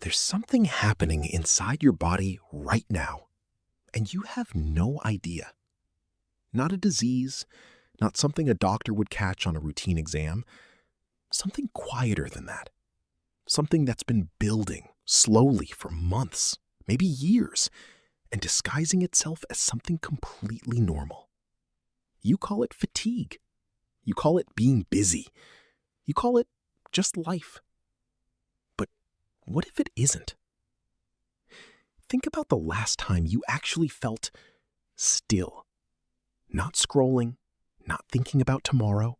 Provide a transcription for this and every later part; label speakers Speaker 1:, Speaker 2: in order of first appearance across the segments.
Speaker 1: There's something happening inside your body right now, and you have no idea. Not a disease, not something a doctor would catch on a routine exam. Something quieter than that. Something that's been building slowly for months, maybe years, and disguising itself as something completely normal. You call it fatigue. You call it being busy. You call it just life. But what if it isn't? Think about the last time you actually felt still. Not scrolling, not thinking about tomorrow,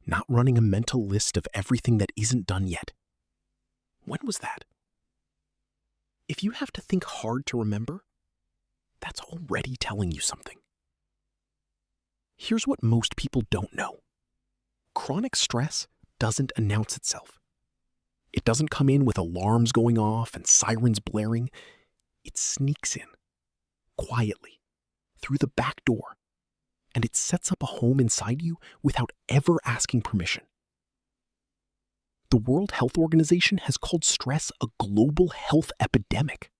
Speaker 1: not running a mental list of everything that isn't done yet. When was that? If you have to think hard to remember, that's already telling you something. Here's what most people don't know. Chronic stress doesn't announce itself. It doesn't come in with alarms going off and sirens blaring. It sneaks in, quietly, through the back door, and it sets up a home inside you without ever asking permission. The World Health Organization has called stress a global health epidemic,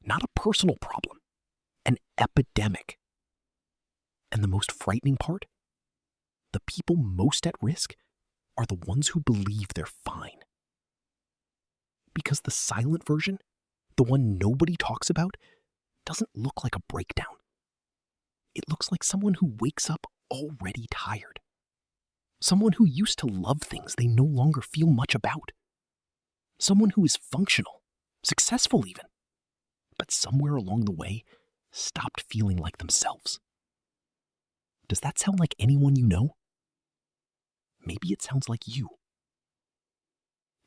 Speaker 1: not a personal problem, an epidemic. And the most frightening part? The people most at risk are the ones who believe they're fine. Because the silent version, the one nobody talks about, doesn't look like a breakdown. It looks like someone who wakes up already tired. Someone who used to love things they no longer feel much about. Someone who is functional, successful even, but somewhere along the way stopped feeling like themselves. Does that sound like anyone you know? Maybe it sounds like you.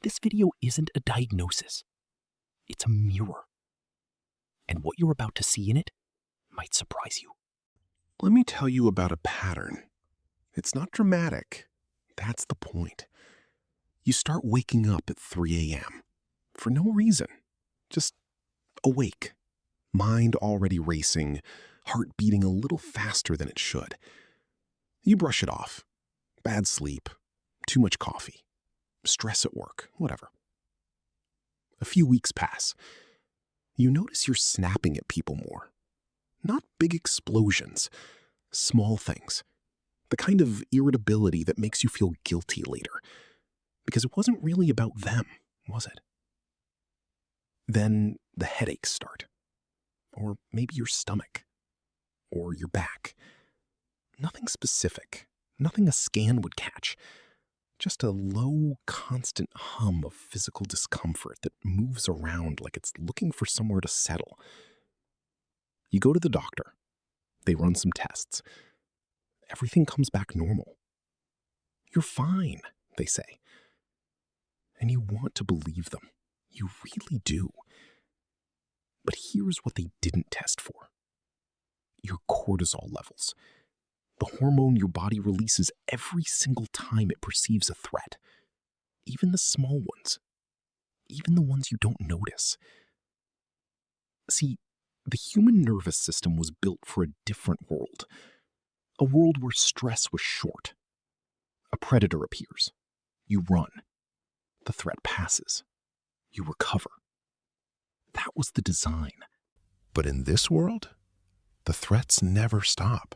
Speaker 1: This video isn't a diagnosis. It's a mirror. And what you're about to see in it might surprise you.
Speaker 2: Let me tell you about a pattern. It's not dramatic. That's the point. You start waking up at 3 a.m. for no reason. Just awake. Mind already racing, heart beating a little faster than it should. You brush it off. Bad sleep, too much coffee, stress at work, whatever. A few weeks pass. You notice you're snapping at people more. Not big explosions, small things. The kind of irritability that makes you feel guilty later. Because it wasn't really about them, was it? Then the headaches start. Or maybe your stomach. Or your back. Nothing specific. Nothing a scan would catch. Just a low, constant hum of physical discomfort that moves around like it's looking for somewhere to settle. You go to the doctor. They run some tests. Everything comes back normal. You're fine, they say. And you want to believe them. You really do. But here's what they didn't test for. Your cortisol levels. The hormone your body releases every single time it perceives a threat. Even the small ones. Even the ones you don't notice. See, the human nervous system was built for a different world. A world where stress was short. A predator appears. You run. The threat passes. You recover. That was the design. But in this world, the threats never stop.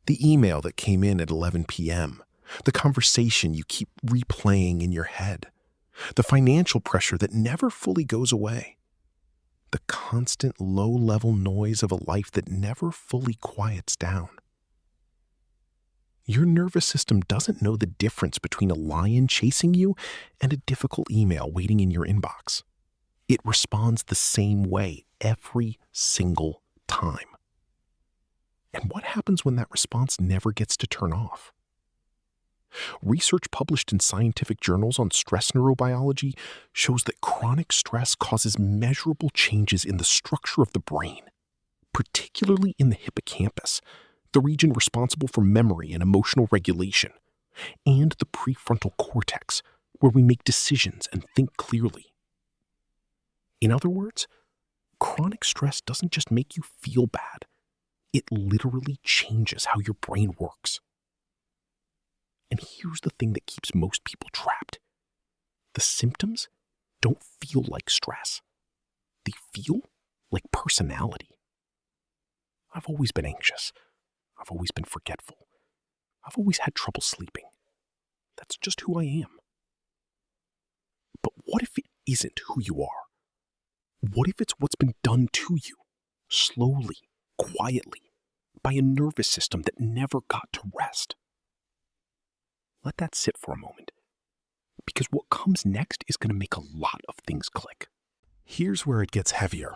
Speaker 2: The email that came in at 11 p.m., the conversation you keep replaying in your head, the financial pressure that never fully goes away, the constant low-level noise of a life that never fully quiets down. Your nervous system doesn't know the difference between a lion chasing you and a difficult email waiting in your inbox. It responds the same way every single time. And what happens when that response never gets to turn off? Research published in scientific journals on stress neurobiology shows that chronic stress causes measurable changes in the structure of the brain, particularly in the hippocampus, the region responsible for memory and emotional regulation, and the prefrontal cortex, where we make decisions and think clearly. In other words, chronic stress doesn't just make you feel bad. It literally changes how your brain works. And here's the thing that keeps most people trapped. The symptoms,
Speaker 1: don't feel like stress. They feel like personality. I've always been anxious. I've always been forgetful. I've always had trouble sleeping. That's just who I am. But what if it isn't who you are? What if it's what's been done to you, slowly, quietly, by a nervous system that never got to rest? Let that sit for a moment, because what comes next is going to make a lot of things click.
Speaker 2: Here's where it gets heavier,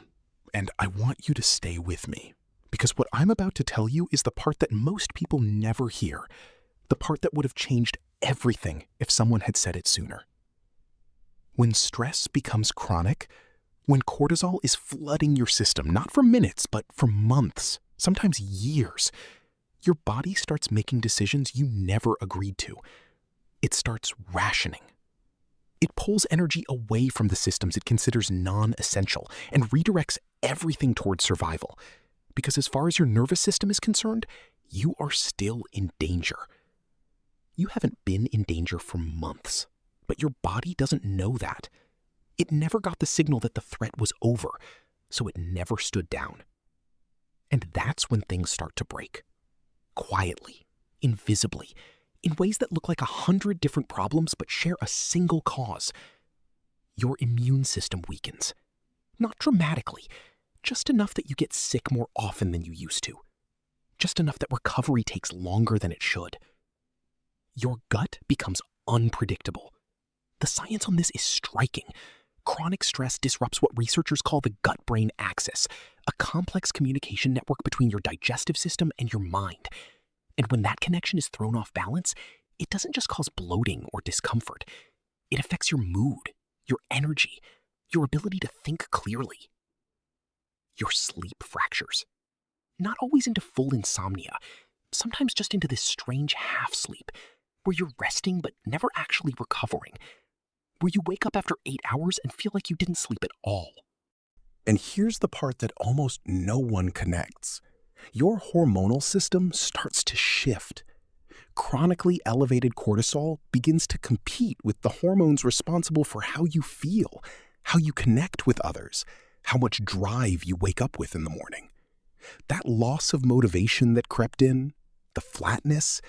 Speaker 2: and I want you to stay with me, because what I'm about to tell you is the part that most people never hear, the part that would have changed everything if someone had said it sooner. When stress becomes chronic, when cortisol is flooding your system, not for minutes, but for months, sometimes years, your body starts making decisions you never agreed to. It starts rationing. It pulls energy away from the systems it considers non-essential and redirects everything towards survival. Because as far as your nervous system is concerned, you are still in danger. You haven't been in danger for months, but your body doesn't know that. It never got the signal that the threat was over, so it never stood down. And that's when things start to break. Quietly, invisibly, in ways that look like 100 different problems but share a single cause. Your immune system weakens. Not dramatically, just enough that you get sick more often than you used to. Just enough that recovery takes longer than it should. Your gut becomes unpredictable. The science on this is striking. Chronic stress disrupts what researchers call the gut-brain axis, a complex communication network between your digestive system and your mind. And when that connection is thrown off balance, it doesn't just cause bloating or discomfort. It affects your mood, your energy, your ability to think clearly. Your sleep fractures. Not always into full insomnia, sometimes just into this strange half-sleep, where you're resting but never actually recovering, where you wake up after 8 hours and feel like you didn't sleep at all. And here's the part that almost no one connects. Your hormonal system starts to shift. Chronically elevated cortisol begins to compete with the hormones responsible for how you feel, how you connect with others, how much drive you wake up with in the morning. That loss of motivation that crept in, the flatness,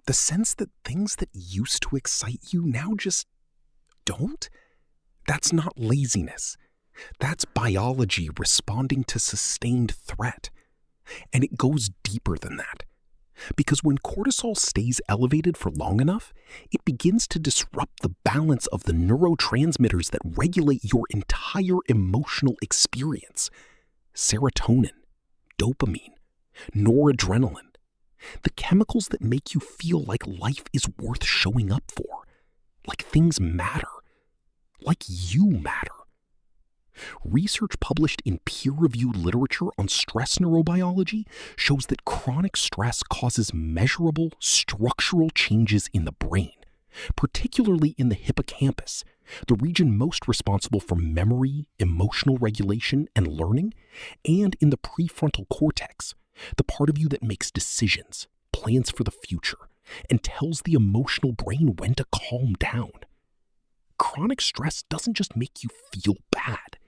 Speaker 2: the sense that things that used to excite you now just don't? That's not laziness. That's biology responding to sustained threat. And it goes deeper than that. Because when cortisol stays elevated for long enough, it begins to disrupt the balance of the neurotransmitters that regulate your entire emotional experience. Serotonin, dopamine, noradrenaline, the chemicals that make you feel like life is worth showing up for, like things matter, like you matter. Research published in peer-reviewed literature on stress neurobiology shows that chronic stress causes measurable structural changes in the brain, particularly in the hippocampus, the region most responsible for memory, emotional regulation, and learning, and in the prefrontal cortex, the part of you that makes decisions, plans for the future, and tells the emotional brain when to calm down. Chronic stress doesn't just make you feel bad.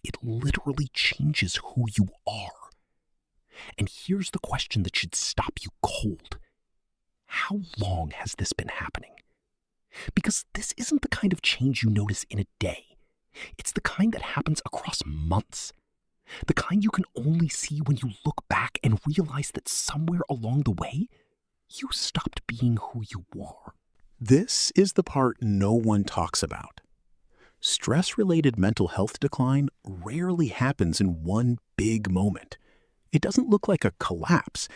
Speaker 2: It literally changes who you are. And here's the question that should stop you cold. How long has this been happening? Because this isn't the kind of change you notice in a day. It's the kind that happens across months. The kind you can only see when you look back and realize that somewhere along the way, you stopped being who you were.
Speaker 3: This is the part no one talks about. Stress-related mental health decline rarely happens in one big moment. It doesn't look like a collapse.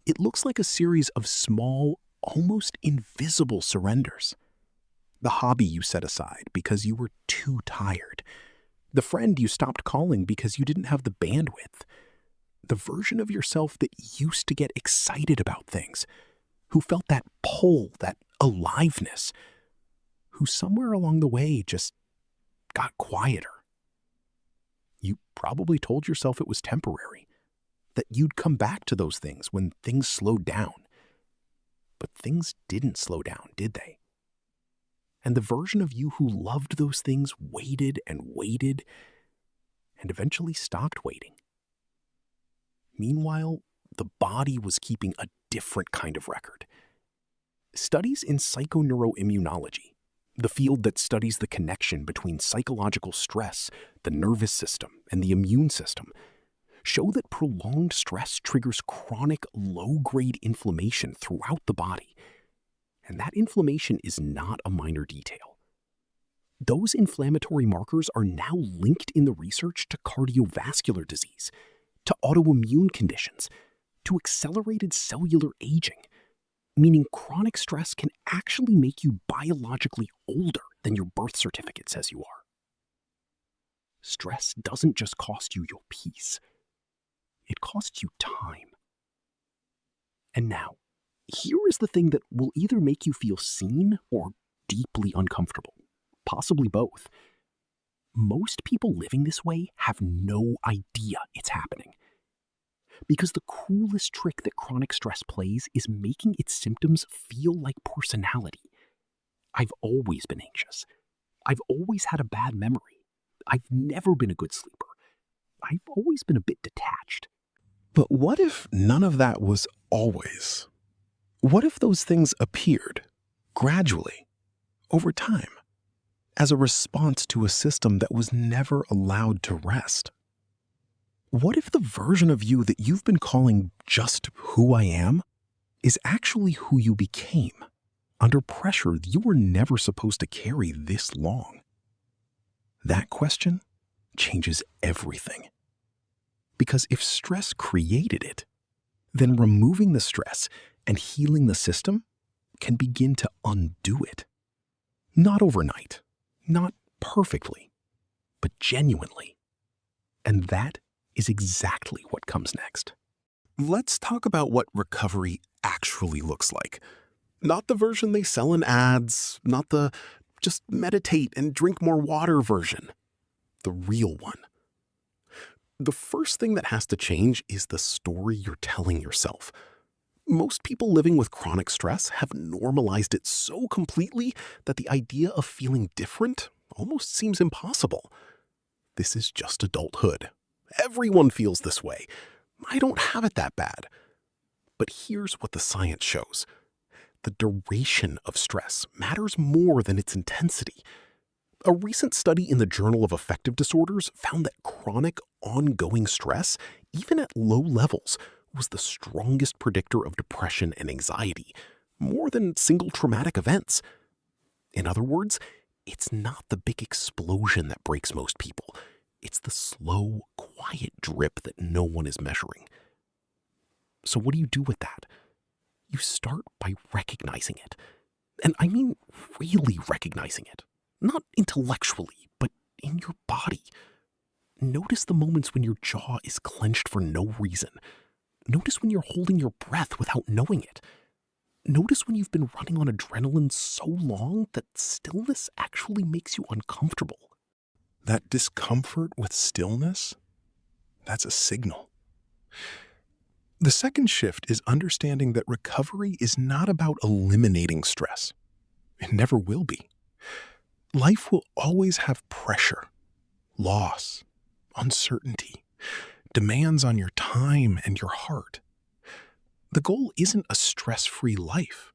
Speaker 3: It looks like a series of small, almost invisible surrenders. The hobby you set aside because you were too tired. The friend you stopped calling because you didn't have the bandwidth. The version of yourself that used to get excited about things, who felt that pull, that aliveness, who somewhere along the way just got quieter. You probably told yourself it was temporary, that you'd come back to those things when things slowed down. But things didn't slow down, did they?
Speaker 1: And the version of you who loved those things waited and waited and eventually stopped waiting. Meanwhile, the body was keeping a different kind of record. Studies in psychoneuroimmunology, the field that studies the connection between psychological stress, the nervous system, and the immune system, show that prolonged stress triggers chronic low-grade inflammation throughout the body. And that inflammation is not a minor detail. Those inflammatory markers are now linked in the research to cardiovascular disease, to autoimmune conditions, to accelerated cellular aging, meaning chronic stress can actually make you biologically older than your birth certificate says you are. Stress doesn't just cost you your peace, it costs you time. And now, here is the thing that will either make you feel seen or deeply uncomfortable, possibly both. Most people living this way have no idea it's happening. Because the coolest trick that chronic stress plays is making its symptoms feel like personality. I've always been anxious. I've always had a bad memory. I've never been a good sleeper. I've always been a bit detached.
Speaker 2: But what if none of that was always? What if those things appeared gradually, over time, as a response to a system that was never allowed to rest? What if the version of you that you've been calling just who I am is actually who you became, under pressure you were never supposed to carry this long? That question changes everything. Because if stress created it, then removing the stress and healing the system can begin to undo it. Not overnight, not perfectly, but genuinely. And that is exactly what comes next.
Speaker 1: Let's talk about what recovery actually looks like. Not the version they sell in ads, not the just meditate and drink more water version. The real one. The first thing that has to change is the story you're telling yourself. Most people living with chronic stress have normalized it so completely that the idea of feeling different almost seems impossible. This is just adulthood. Everyone feels this way. I don't have it that bad. But here's what the science shows. The duration of stress matters more than its intensity. A recent study in the Journal of Affective Disorders found that chronic, ongoing stress, even at low levels, was the strongest predictor of depression and anxiety, more than single traumatic events. In other words, it's not the big explosion that breaks most people. It's the slow, quiet drip that no one is measuring. So what do you do with that? You start by recognizing it. And I mean really recognizing it. Not intellectually, but in your body. Notice the moments when your jaw is clenched for no reason. Notice when you're holding your breath without knowing it. Notice when you've been running on adrenaline so long that stillness actually makes you uncomfortable.
Speaker 2: That discomfort with stillness, that's a signal. The second shift is understanding that recovery is not about eliminating stress. It never will be. Life will always have pressure, loss, uncertainty, demands on your time and your heart. The goal isn't a stress-free life.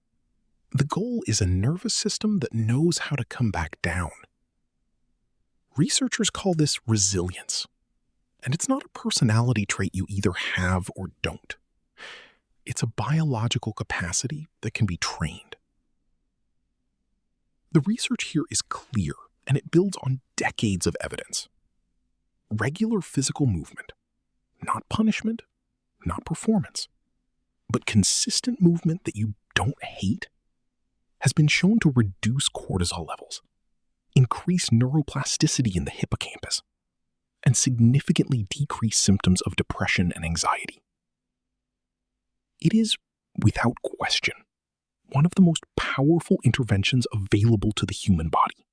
Speaker 2: The goal is a nervous system that knows how to come back down. Researchers call this resilience, and it's not a personality trait you either have or don't. It's a biological capacity that can be trained. The research here is clear, and it builds on decades of evidence. Regular physical movement, not punishment, not performance, but consistent movement that you don't hate, has been shown to reduce cortisol levels, increase neuroplasticity in the hippocampus, and significantly decrease symptoms of depression and anxiety. It is, without question, one of the most powerful interventions available to the human body.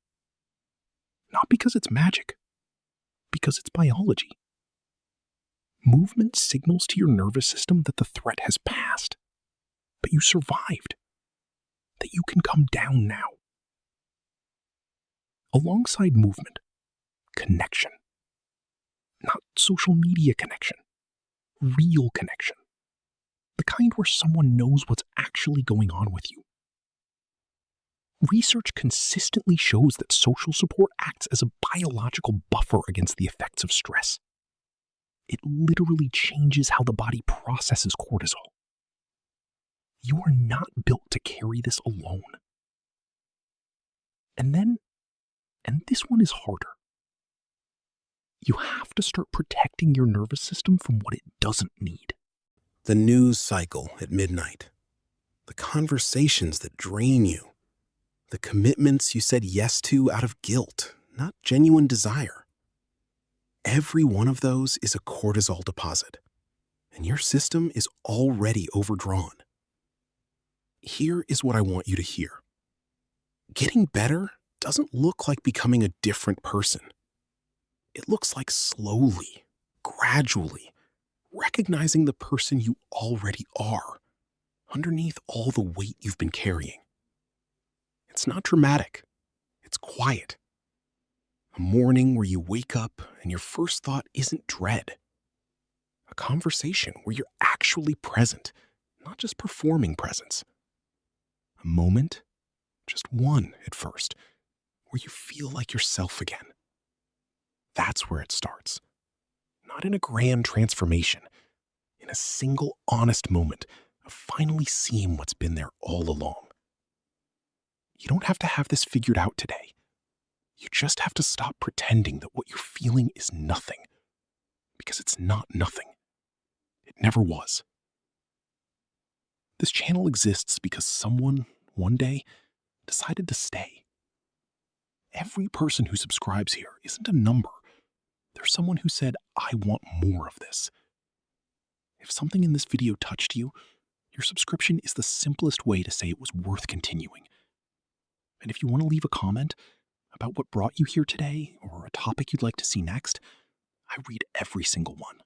Speaker 2: Not because it's magic, because it's biology. Movement signals to your nervous system that the threat has passed, but you survived, that you can come down now.
Speaker 1: Alongside movement, connection. Not social media connection, real connection. The kind where someone knows what's actually going on with you. Research consistently shows that social support acts as a biological buffer against the effects of stress. It literally changes how the body processes cortisol. You are not built to carry this alone. And this one is harder. You have to start protecting your nervous system from what it doesn't need.
Speaker 2: The news cycle at midnight. The conversations that drain you. The commitments you said yes to out of guilt, not genuine desire. Every one of those is a cortisol deposit, and your system is already overdrawn. Here is what I want you to hear. Getting better doesn't look like becoming a different person. It looks like slowly, gradually, recognizing the person you already are, underneath all the weight you've been carrying. It's not dramatic. It's quiet. A morning where you wake up and your first thought isn't dread. A conversation where you're actually present, not just performing presence. A moment, just one at first, where you feel like yourself again. That's where it starts. Not in a grand transformation, in a single honest moment of finally seeing what's been there all along. You don't have to have this figured out today. You just have to stop pretending that what you're feeling is nothing. Because it's not nothing. It never was. This channel exists because someone, one day, decided to stay. Every person who subscribes here isn't a number. There's someone who said, I want more of this. If something in this video touched you, your subscription is the simplest way to say it was worth continuing. And if you want to leave a comment about what brought you here today or a topic you'd like to see next, I read every single one.